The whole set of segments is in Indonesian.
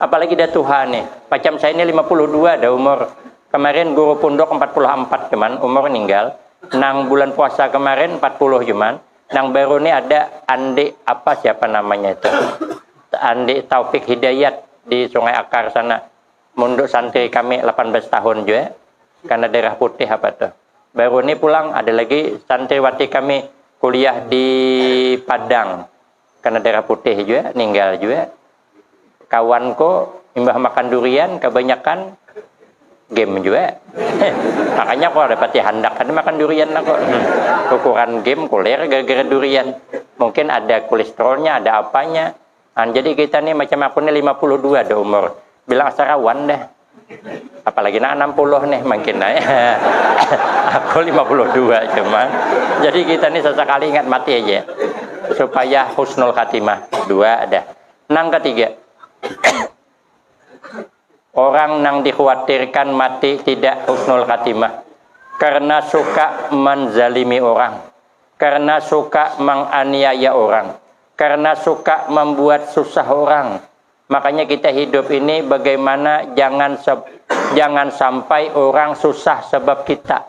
Apalagi dah Tuhan nih. Macam saya ini 52 dah umur. Kemarin guru pondok 44 cuman umur meninggal. Nang bulan puasa kemarin 40 cuman. Nang baru nih ada Andi apa siapa namanya itu? Andi Taufik Hidayat di Sungai Akar sana. Munduk santri kami 18 tahun juga. Karena daerah putih apa tuh. Baru ini pulang ada lagi santriwati kami kuliah di Padang. Karena daerah putih juga, meninggal juga. Kawanku imbah makan durian kebanyakan game juga. Makanya kok dapat handak kan makan durian lah kok. Ukuran game kuler gara-gara durian. Mungkin ada kolesterolnya, ada apanya. Jadi kita nih macam aku nih 52 ada umur. Bilang sarawan dah. Apalagi nak 60 nih makin naik. Aku 52 cuman. Jadi kita nih sesekali ingat mati aja. Supaya husnul khatimah. 2 ada. Nang ketiga. Orang nang dikhawatirkan mati tidak husnul khatimah. Karena suka menzalimi orang. Karena suka menganiaya orang. Karena suka membuat susah orang. Makanya kita hidup ini bagaimana jangan sampai orang susah sebab kita.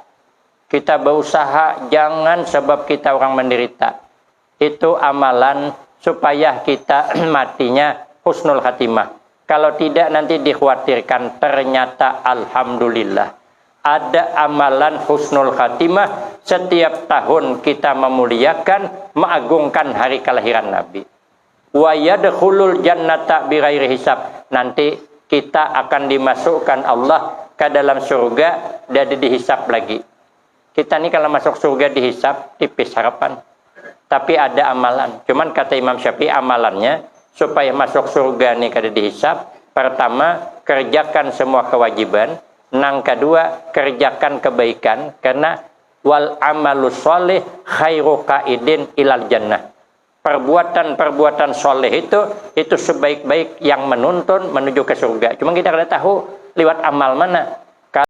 Kita berusaha jangan sebab kita orang menderita. Itu amalan supaya kita matinya husnul khatimah. Kalau tidak nanti dikhawatirkan ternyata alhamdulillah. Ada amalan husnul khatimah setiap tahun kita memuliakan, mengagungkan hari kelahiran Nabi. Wa yadkhulul jannata bighairi hisab. Nanti kita akan dimasukkan Allah ke dalam surga dan dihisab lagi. Kita ni kalau masuk surga dihisab tipis harapan. Tapi ada amalan. Cuman kata Imam Syafi'i amalannya supaya masuk surga ni kada dihisab. Pertama, kerjakan semua kewajiban. Nang kedua, kerjakan kebaikan karena wal amalus sholih khairu qaidin ilal jannah. Perbuatan-perbuatan soleh itu sebaik-baik yang menuntun menuju ke surga. Cuma kita tidak tahu lewat amal mana.